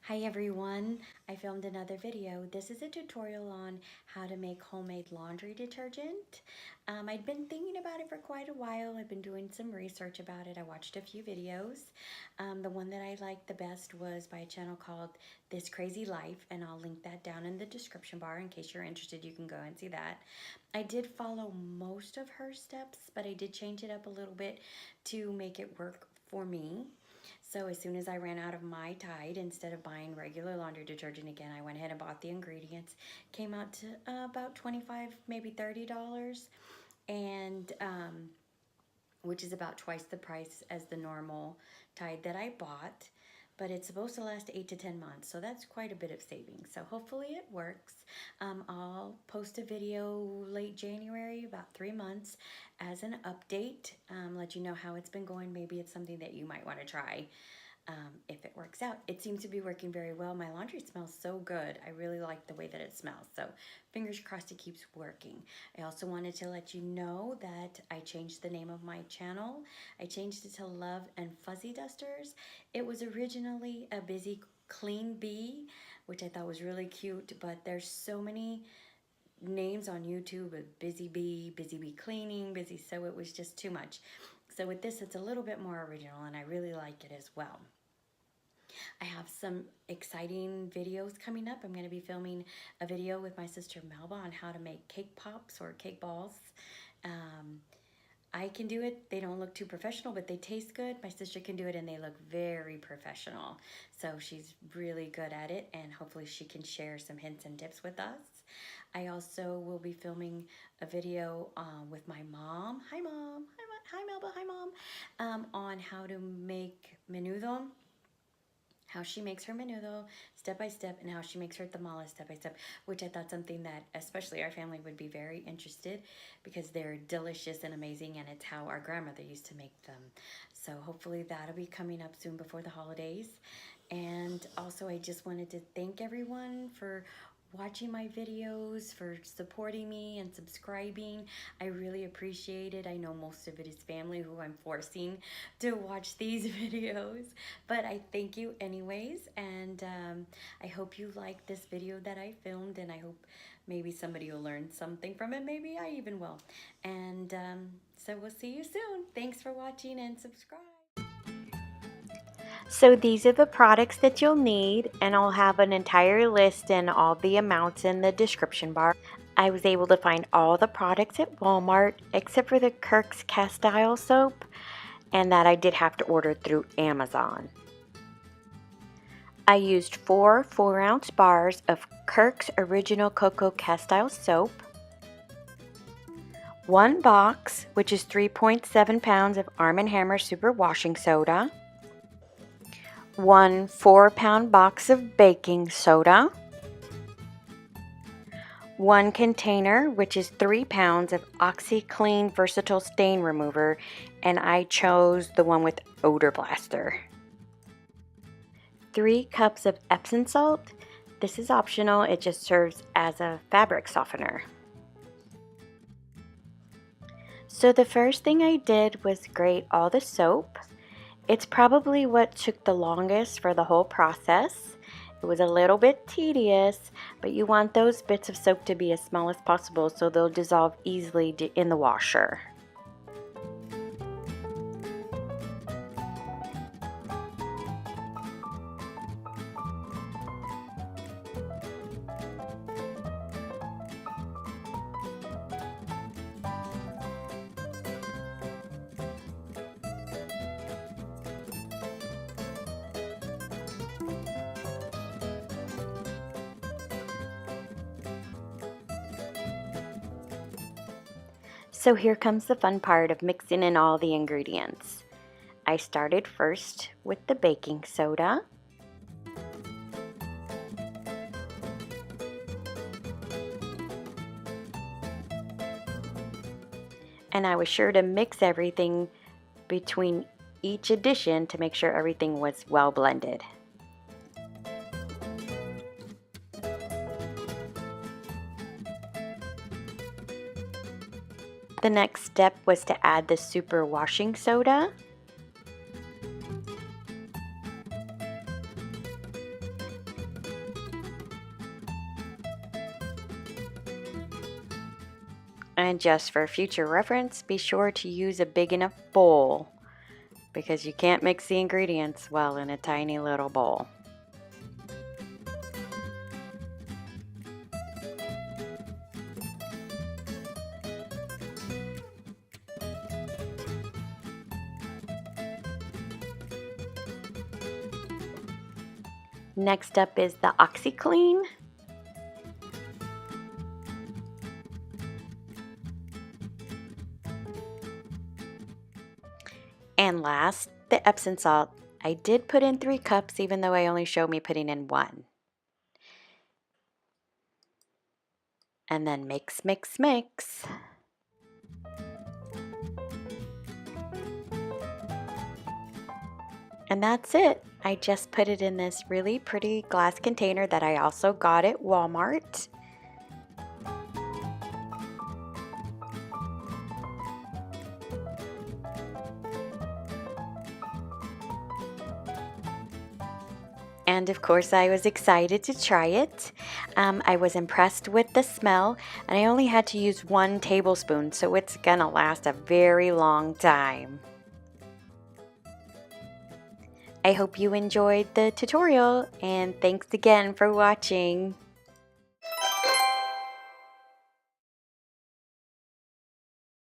Hi everyone, I filmed another video. This is a tutorial on how to make homemade laundry detergent. I'd been thinking about it for quite a while. I've been doing some research about it. I watched a few videos. The one that I liked the best was by a channel called This Crazy Life, and I'll link that down in the description bar in case you're interested. You can go and see that. I did follow most of her steps, but I did change it up a little bit to make it work for me. So as soon as I ran out of my Tide, instead of buying regular laundry detergent again, I went ahead and bought the ingredients. Came out to about $25, maybe $30, and which is about twice the price as the normal Tide that I bought. But it's supposed to last 8 to 10 months, so that's quite a bit of savings. So hopefully it works. I'll post a video late January, about 3 months, as an update. Let you know how it's been going. Maybe it's something that you might want to try. If it works out. It seems to be working very well. My laundry smells so good. I really like the way that it smells. So fingers crossed it keeps working. I also wanted to let you know that I changed the name of my channel. I changed it to Love and Fuzzy Dusters. It was originally a Busy Clean Bee, which I thought was really cute, but there's so many names on YouTube of Busy Bee Cleaning, Busy, so it was just too much. So with this, it's a little bit more original, and I really like it as well. I have some exciting videos coming up. I'm going to be filming a video with my sister Melba on how to make cake pops or cake balls. I can do it. They don't look too professional, but they taste good. My sister can do it, and they look very professional. So she's really good at it, and hopefully she can share some hints and tips with us. I also will be filming a video with my mom. Hi, Mom. Hi, Melba. Hi, Mom. On how to make menudo, how she makes her menudo step by step, and how she makes her tamales step by step, which I thought something that especially our family would be very interested, because they're delicious and amazing, and it's how our grandmother used to make them. So hopefully that'll be coming up soon before the holidays. And also I just wanted to thank everyone for watching my videos, for supporting me and subscribing. I really appreciate it. I know most of it is family who I'm forcing to watch these videos, but I thank you anyways, and I hope you like this video that I filmed, and I hope maybe somebody will learn something from it. Maybe I even will. And so we'll see you soon. Thanks for watching, and subscribe. So these are the products that you'll need, and I'll have an entire list and all the amounts in the description bar. I was able to find all the products at Walmart except for the Kirk's Castile soap, and that I did have to order through Amazon. I used 4 4-ounce bars of Kirk's Original Coco Castile soap, 1 box, which is 3.7 pounds of Arm & Hammer Super Washing Soda, 1 4-pound box of baking soda, 1 container, which is 3 pounds of OxiClean Versatile Stain Remover, and I chose the one with Odor Blaster. 3 cups of Epsom Salt. This is optional, it just serves as a fabric softener. So the first thing I did was grate all the soap. It's probably what took the longest for the whole process. It was a little bit tedious, but you want those bits of soap to be as small as possible so they'll dissolve easily in the washer. So here comes the fun part of mixing in all the ingredients. I started first with the baking soda. And I was sure to mix everything between each addition to make sure everything was well blended. The next step was to add the super washing soda. And just for future reference, be sure to use a big enough bowl because you can't mix the ingredients well in a tiny little bowl. Next up is the OxiClean. And last, the Epsom Salt. I did put in 3 cups even though I only showed me putting in 1. And then mix, mix, mix. And that's it. I just put it in this really pretty glass container that I also got at Walmart. And of course, I was excited to try it. I was impressed with the smell, and I only had to use 1 tablespoon, so it's gonna last a very long time. I hope you enjoyed the tutorial, and thanks again for watching.